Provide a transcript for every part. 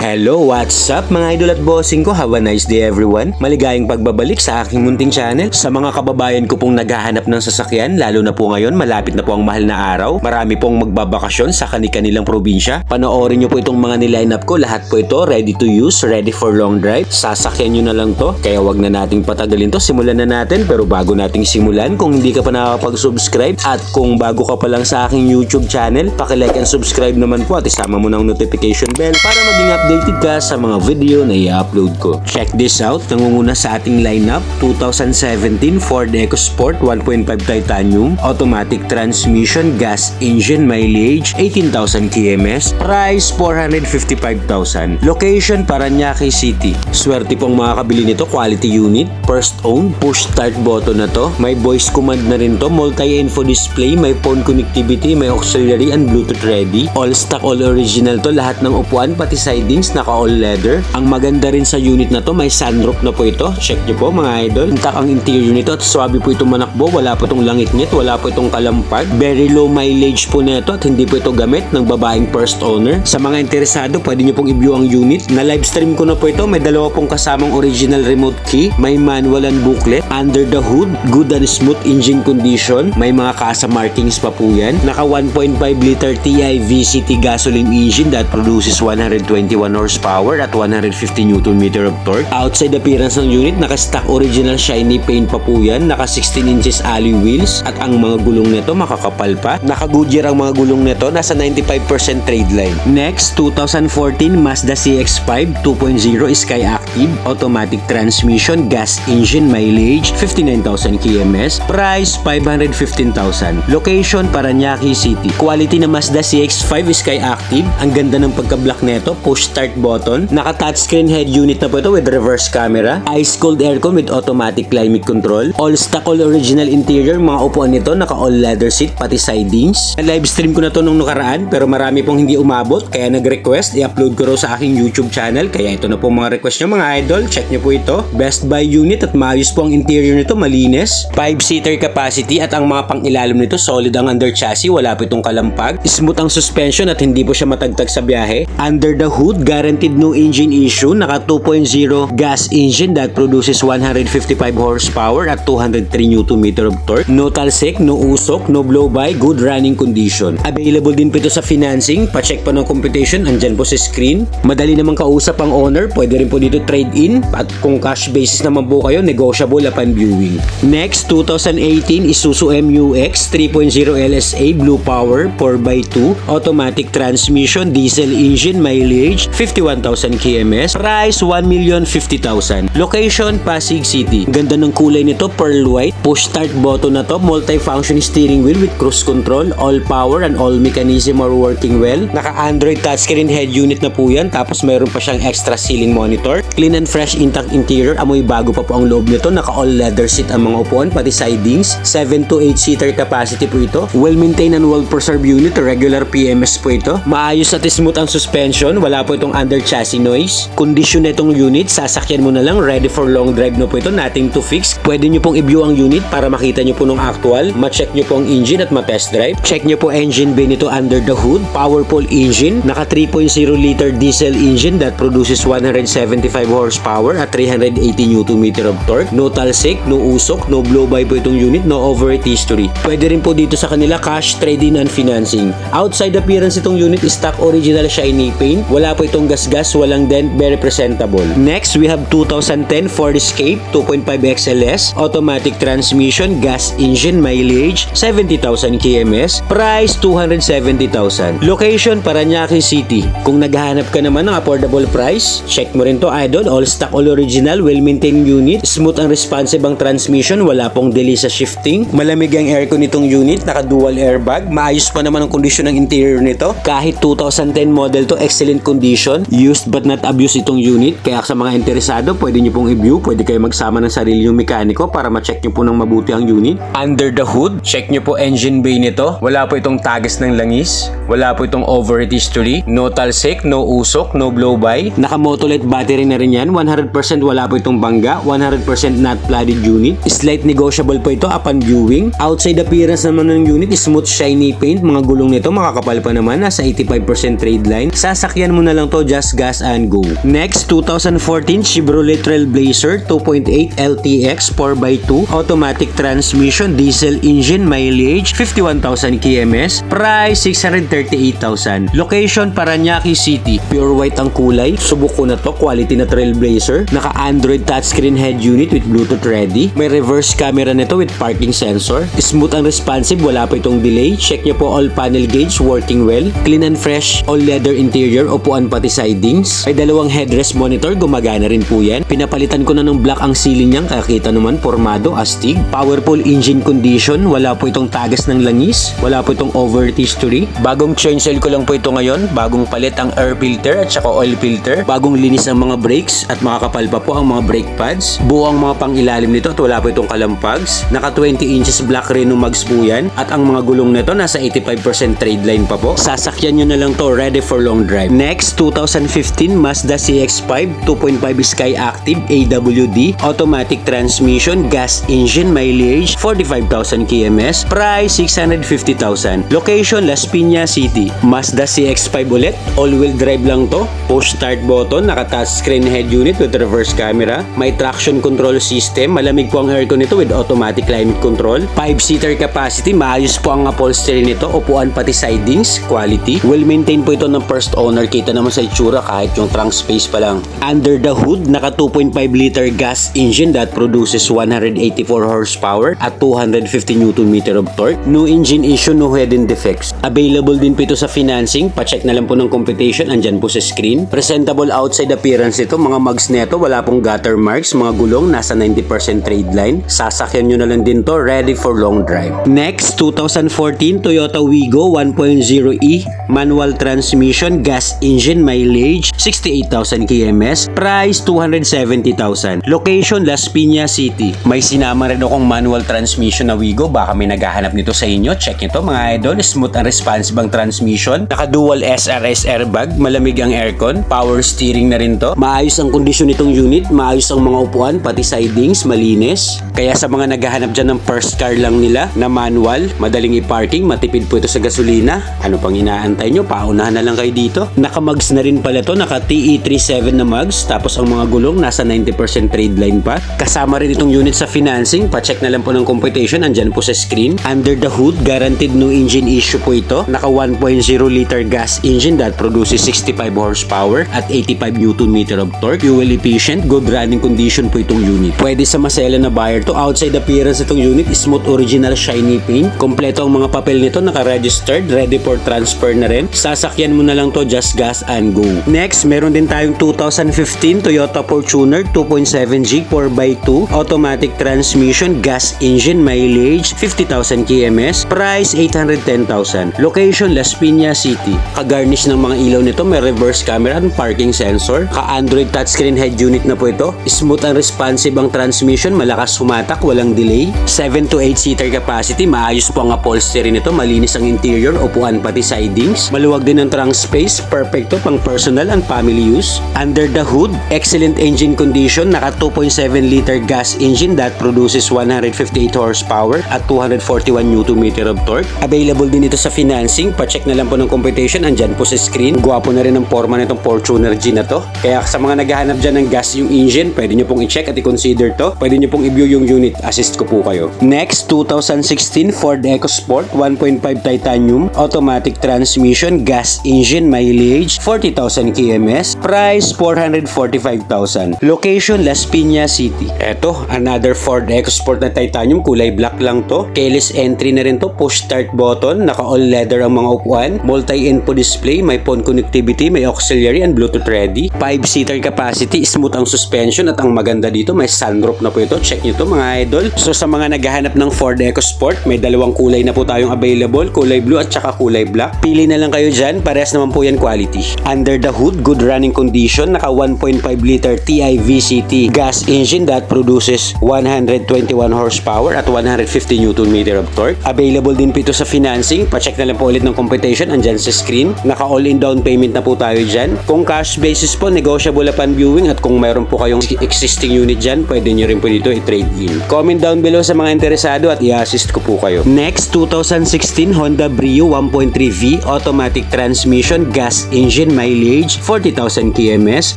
Hello, what's up mga idol at bossing ko? Have a nice day everyone. Maligayang pagbabalik sa aking munting channel. Sa mga kababayan ko pong naghahanap ng sasakyan, lalo na po ngayon, malapit na po ang mahal na araw. Marami pong magbabakasyon sa kanilang probinsya. Panoorin nyo po itong mga niline up ko. Lahat po ito ready to use, ready for long drive. Sasakyan nyo na lang to. Kaya wag na nating patagalin to. Simulan na natin. Pero bago nating simulan, kung hindi ka pa nakakapag-subscribe at kung bago ka pa lang sa aking YouTube channel, paki-like and subscribe naman po at isama mo ng notification bell para maging updated ka sa mga video na i-upload ko. Check this out. Nangunguna sa ating lineup, 2017 Ford EcoSport 1.5 Titanium, automatic transmission, gas engine, mileage 18,000 kms, price 455,000. Location Parañaque City. Swerte pong makakabili nito, quality unit, first owned, push start button na to. May voice command na rin to, multi-info display, may phone connectivity, may auxiliary and Bluetooth ready. All stock, all original to. Lahat ng upuan pati sidings naka all leather. Ang maganda rin sa unit na to, may sunroof na po ito. Check nyo po mga idol. Intact ang interior nito at swabe po itong manakbo. Wala po itong langit-ngit, wala po itong kalampag. Very low mileage po nito at hindi po ito gamit ng babaeng first owner. Sa mga interesado, pwede nyo pong i-view ang unit. Na live stream ko na po ito. May dalawa pong kasamang original remote key. May manual and booklet. Under the hood, good and smooth engine condition. May mga kasa markings pa po yan. Naka 1.5 liter TI VCT gasoline engine that produces 121 horsepower at 150 Nm of torque. Outside appearance ng unit, naka-stock original shiny paint pa po yan. Naka 16 inches alloy wheels at ang mga gulong nito makakapal pa. Naka Goodyear ang mga gulong nito, nasa 95% trade line. Next, 2014 Mazda CX-5 2.0 Sky Active, automatic transmission, gas engine, mileage 59,000 kms, price 515,000. Location Parañaque City. Quality na Mazda CX-5 Sky Active. Ang ganda ng pagka-block nito, push start button, naka touchscreen head unit na po ito with reverse camera, ice cold aircon with automatic climate control, all stock, all original interior. Mga upuan nito naka all leather seat pati sidings. Live stream ko na to nung nakaraan pero marami pong hindi umabot kaya nag-request i-upload ko raw sa aking YouTube channel, kaya ito na po mga request nyo mga idol. Check nyo po ito. Best buy unit at maayos po ang interior nito, malinis, 5-seater capacity at ang mga pang-ilalim nito solid ang under chassis, wala po itong kalampag, smooth ang suspension at hindi po siya matagtag sa biyahe. Under the hood, guaranteed no engine issue, naka 2.0 gas engine that produces 155 horsepower at 203 Nm of torque. No talsik, no usok, no blow-by, good running condition. Available din po ito sa financing. Pa-check pa ng computation, andyan po sa screen. Madali namang kausap ang owner, pwede rin po dito trade-in at kung cash basis naman po kayo, negotiable upon viewing. Next, 2018 Isuzu MU-X 3.0 LSA Blue Power 4x2, automatic transmission, diesel engine, mileage 51,000 kms, price 1,050,000. Location Pasig City. Ganda ng kulay nito, pearl white, push start button na to, multi-function steering wheel with cruise control, all power and all mechanism are working well. Naka Android touchscreen head unit na po yan, tapos mayroon pa siyang extra ceiling monitor. Clean and fresh intact interior, amoy bago pa po ang loob nito. Naka all leather seat ang mga upuan pati sidings. 7 to 8 seater capacity po ito. Well maintained and well preserved unit, regular PMS po ito. Maayos at smooth ang suspension, wala po itong under chassis noise. Condition na itong unit, sasakyan mo na lang, ready for long drive na po ito, nothing to fix. Pwede nyo pong i-view ang unit para makita nyo po nung actual, ma-check nyo po ang engine at ma-test drive. Check nyo po engine bay nito under the hood, powerful engine, naka 3.0 liter diesel engine that produces 175 horsepower at 380 Nm of torque. No talsik, no usok, no blow-by po itong unit, no overheat history. Pwede rin po dito sa kanila cash, trade-in and financing. Outside appearance itong unit, stock original shiny paint, wala po itong gas-gas, walang dent, very presentable. Next, we have 2010 Ford Escape 2.5 XLS, automatic transmission, gas engine, mileage 70,000 kms, price 270,000. Location Parañaque City. Kung naghahanap ka naman ng affordable price, check mo rin to idol. All stock, all original, well maintained unit, smooth and responsive ang transmission, wala pong delay sa shifting, malamig ang aircon nitong unit, naka dual airbag, maayos pa naman ang kondisyon ng interior nito. Kahit 2010 model to, excellent condition, used but not abused itong unit. Kaya sa mga interesado, pwede nyo pong i-view, pwede kayo magsama ng sarili yung mekaniko para ma-check nyo po ng mabuti ang unit. Under the hood, check nyo po engine bay nito, wala po itong tagas ng langis, wala po itong overheat history, no talsik, no usok, no blow-by, naka Motolite battery na rin yan, 100% wala po itong bangga, 100% not flooded unit, slight negotiable po ito upon viewing. Outside appearance naman ng unit, smooth shiny paint, mga gulong nito makakapal pa naman, nasa 85% trade line. Sasakyan mo na lang to to, just gas and go. Next, 2014 Chevrolet Trailblazer 2.8 LTX 4x2 automatic transmission, diesel engine, mileage 51,000 kms, price 638,000. Location Parañaque City. Pure white ang kulay. Subok ko na to, quality na Trailblazer. Naka Android touchscreen head unit with Bluetooth ready. May reverse camera nito with parking sensor. Smooth and responsive, wala pa itong delay. Check nyo po all panel gauge working well. Clean and fresh, all leather interior, upuan pati sidings. May dalawang headrest monitor, gumagana rin po yan. Pinapalitan ko na ng black ang ceiling niyan, kakita naman formado, astig. Powerful engine condition, wala po itong tagas ng langis, wala po itong overheat history. Bagong change oil ko lang po ito ngayon, bagong palit ang air filter at saka oil filter. Bagong linis ang mga brakes at makakapal pa po ang mga brake pads. Buo ang mga pangilalim nito at wala po itong kalampags. Naka 20 inches black Reno mags po yan at ang mga gulong nito nasa 85% trade line pa po. Sasakyan nyo na lang to, ready for long drive. Next, 2015 Mazda CX-5 2.5 Sky Active AWD automatic transmission, gas engine, mileage 45,000 kms, price 650,000. Location Las Piñas City. Mazda CX-5 ulit, all-wheel drive lang to. Push start button, naka touchscreen head unit with reverse camera, may traction control system, malamig po ang aircon nito with automatic climate control, 5-seater capacity, maayos po ang upholstery nito, upuan pati sidings, quality. Well maintained po ito ng first owner, kita naman sa itsura kahit yung trunk space pa lang. Under the hood, naka 2.5 liter gas engine that produces 184 horsepower at 250 Nm of torque. No engine issue, no hidden defects. Available din po ito sa financing, pacheck na lang po ng computation, andyan po sa screen. Presentable outside appearance ito, mga mugs neto, wala pong gutter marks, mga gulong nasa 90% trade line. Sasakyan nyo na lang din to, ready for long drive. Next, 2014 Toyota Wigo 1.0e manual transmission, gas engine, mileage 68,000 kms, price 270,000. Location Las Piñas City. May sinama rin akong manual transmission na Wigo, baka may naghahanap nito sa inyo. Check nito mga idol, smooth and responsive ang transmission. Naka dual SRS airbag, malamig ang aircon, power steering na rin to. Maayos ang kondisyon nitong unit, maayos ang mga upuan, pati sidings, malinis. Kaya sa mga naghahanap dyan ng first car lang nila na manual, madaling i-parking, matipid po ito sa gasolina. Ano pang inaantay nyo? Paunahan na lang kayo dito. Naka-mugs na rin pala to, naka TE37 na mugs, tapos ang mga gulong nasa 90% trade line pa. Kasama rin itong unit sa financing, pacheck na lang po ng computation, andyan po sa screen. Under the hood, guaranteed no engine issue po ito. Naka 1.0 liter gas engine that produces 65 horsepower at 85 Nm of torque. Fuel efficient, good running condition po itong unit. Pwede sa masela na buyer to. Outside appearance itong unit, smooth original shiny paint. Kompleto ang mga papel nito, naka-registered, ready for transfer na rin. Sasakyan mo na lang to, just gas and go. Next, meron din tayong 2015 Toyota Fortuner 2.7G 4x2 automatic transmission, gas engine, mileage 50,000 kms, price 810,000. Location Las Piñas City. Ka-garnish ng mga ilaw nito, may reverse camera at parking sensor. Ka-Android touchscreen head unit na po ito. Smooth and responsive ang transmission, malakas humatak, walang delay. 7 to 8 seater capacity, maayos po ang upholstery nito, malinis ang interior, upuan pati sidings. Maluwag din ang trunk space, perfecto pang personal and family use. Under the hood, excellent engine condition, naka 2.7 liter gas engine that produces 158 horsepower at 241 Nm of torque. Available din ito sa financing, pacheck na lang po ng computation, andyan po sa screen. Gwapo na rin ang forma nitong Fortuner G na to. Kaya sa mga naghahanap dyan ng gas yung engine, pwede nyo pong i-check at i-consider to. Pwede nyo pong i-view yung unit, assist ko po kayo. Next, 2016 Ford EcoSport 1.5 titanium automatic transmission, gas engine, mileage 40,000 kms, price 445,000. Location Las Piñas City. Eto, another Ford EcoSport na titanium, kulay black lang to. Keyless entry na rin to, push start button, naka all leather ang mga upuan, multi-input display, may phone connectivity, may auxiliary and Bluetooth ready. 5-seater capacity, smooth ang suspension at ang maganda dito, may sunroof na po ito. Check nyo to mga idol. So sa mga naghahanap ng Ford EcoSport, may dalawang kulay na po tayong available, kulay blue at saka kulay black. Pili na lang kayo dyan, parehas naman po yan quality. Under the hood, good running condition, naka 1.5 liter TI VCT gas engine that produces 121 horsepower at 150 Nm of torque. Available din po ito sa financing, pacheck na lang po ulit ng computation, andyan sa screen. Naka all-in down payment na po tayo dyan. Kung cash basis po, negotiable upon viewing, at kung mayroon po kayong existing unit dyan, pwede nyo rin po dito i-trade in. Comment down below sa mga interesado at i-assist ko po kayo. Next, 2016 Honda Brio 1.3V automatic transmission, gas engine, mileage 40,000 kms,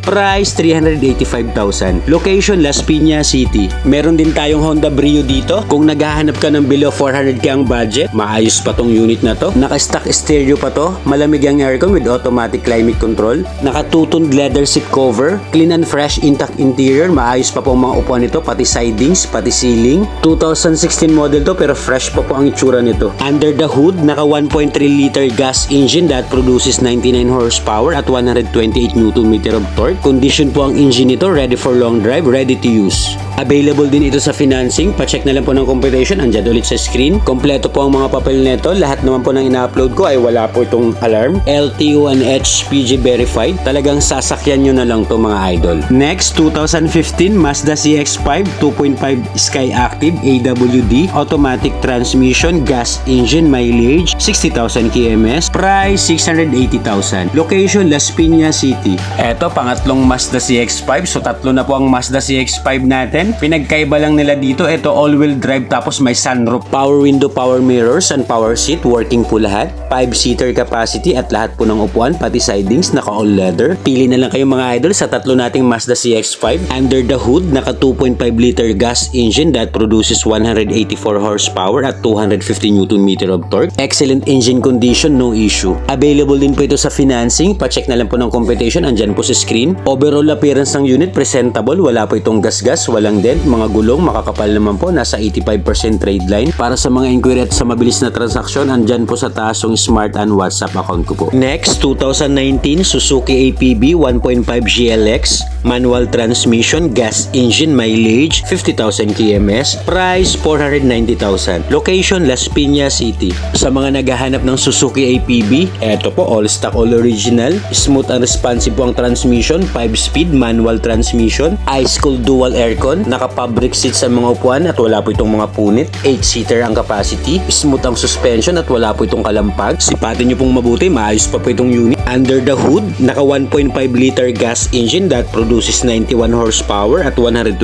price 385,000. Location Las Piñas City. Meron din tayong Honda Brio dito. Kung naghahanap ka ng below 400k ang budget, maayos pa tong unit na to. Naka-stock stereo pa to, malamig ang aircon with automatic climate control, naka-two-toned leather seat cover, clean and fresh intact interior, maayos pa po ang mga upuan nito, pati sidings, pati ceiling. 2016 model to pero fresh pa po ang itsura nito. Under the hood, naka 1.3 liter gas engine that produces 99 horsepower at 128 Nm of torque. Condition po ang engine nito, ready for long drive, ready to use. Available din ito sa financing. Pa-check na lang po ng computation, andyan ulit sa screen. Kompleto po ang mga papel nito. Lahat naman po ng ina-upload ko ay wala po itong alarm. LTO and HPG verified. Talagang sasakyan nyo na lang to mga idol. Next, 2015 Mazda CX-5 2.5 Sky Active AWD automatic transmission, gas engine, mileage 60,000 kms, price 680,000. Location Las Piñas City. Eto, pangatlong Mazda CX-5. So tatlo na po ang Mazda CX-5 natin. Pinagkaiba lang nila dito, ito all-wheel drive tapos may sunroof, power window, power mirrors, and power seat, working po lahat. 5-seater capacity at lahat po ng upuan, pati sidings, naka all leather. Pili na lang kayo mga idol sa tatlo nating Mazda CX-5. Under the hood, naka 2.5 liter gas engine that produces 184 horsepower at 250 Nm of torque. Excellent engine condition, no issue. Available din po ito sa financing. Pa-check na lang po ng computation, andyan po sa screen. Overall appearance ng unit, presentable, wala po itong gas-gas, walang dent, mga gulong, makakapal naman po, nasa 85% trade line. Para sa mga inquiry at sa mabilis na transaksyon, andyan po sa taas yung Smart and WhatsApp account ko po. Next, 2019 Suzuki APB 1.5 GLX, manual transmission, gas engine, mileage 50,000 kms, price 490,000. Location Las Piñas City. Sa mga naghahanap ng Suzuki APB, eto po, all stock, all original, smooth and responsive po ang transmission, 5-speed manual transmission, ice-cool dual aircon, naka-fabric seats sa mga upuan at wala po itong mga punit, 8-seater ang capacity, smooth ang suspension at wala po itong kalampag. Sipatin nyo pong mabuti, maayos pa po itong unit. Under the hood, naka 1.5 liter gas engine that produces 91 horsepower at 127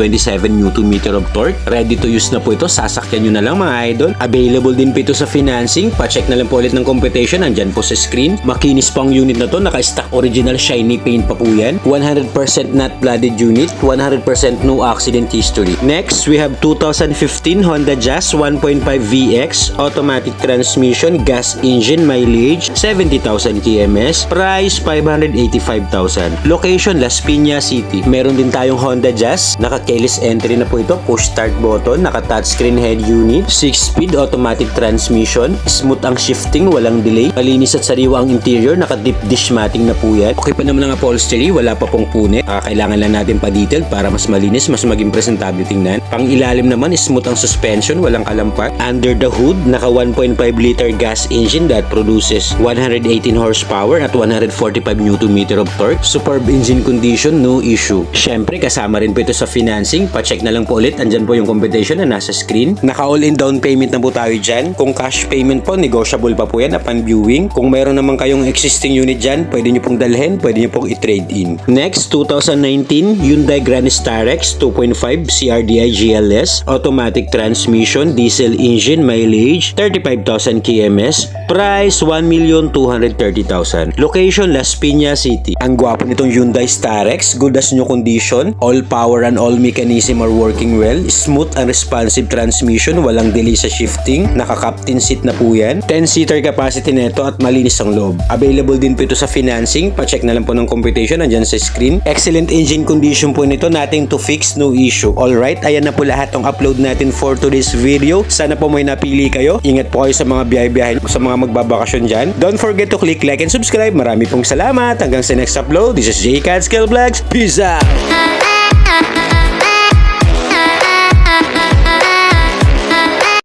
Nm of torque. Ready to use na po ito, sasakyan nyo na lang mga idol. Available din po ito sa financing. Pa-check na lang po ulit ng computation, andyan po sa screen. Makinis pa ang unit na to, naka-stock original shiny paint pa po yan. 100% not flooded unit, 100% no accident history. Next, we have 2015 Honda Jazz 1.5 VX automatic transmission, gas engine, mileage 70,000 kms, price 585,000. Location Las Piñas City. Meron din tayong Honda Jazz, naka-keyless entry na po ito, push start button, naka-touchscreen head unit, 6-speed automatic transmission, smooth ang shifting, walang delay, malinis at sariwa ang interior, naka-deep dish matting na po yan. Okay pa naman ang upholstery, wala pa pong punit. Kailangan lang natin pa-detail para mas malinis, mas maging presentable tingnan. Pang ilalim naman, smooth ang suspension, walang kalampak. Under the hood, naka 1.5 liter gas engine that produces 118 horsepower at 145 Nm of torque. Superb engine condition, no issue. Syempre, kasama rin po ito sa financing. Pa-check na lang po ulit, andyan po yung computation na nasa screen. Naka all-in down payment na po tayo dyan. Kung cash payment po, negotiable pa po yan upon viewing. Kung mayroon naman kayong existing unit dyan, pwede nyo pong dalhin, pwede nyo pong i-trade in. Next, 2019 Hyundai Grand Starex 2.5 CRDI GLS automatic transmission, diesel engine, mileage 35,000 kms, price 1,230,000. Location Las Piñas City. Ang gwapo nitong Hyundai Starex, good as new condition, all power and all mechanism are working well, smooth and responsive transmission, walang delay sa shifting, naka-captain seat na po yan, 10-seater capacity nito at malinis ang loob. Available din po ito sa financing. Pa-check na lang po ng computation, andyan sa screen. Excellent engine condition po nito, nothing to fix, no issue. Alright, ayan na po lahat ng upload natin for today's video. Sana po may napili kayo. Ingat po kayo sa mga biyahe-biyahe, sa mga magbabakasyon dyan. Don't forget to click like and subscribe. Marami pong salamat. Hanggang sa next upload. This is J-Cat Skill Vlogs. Peace out!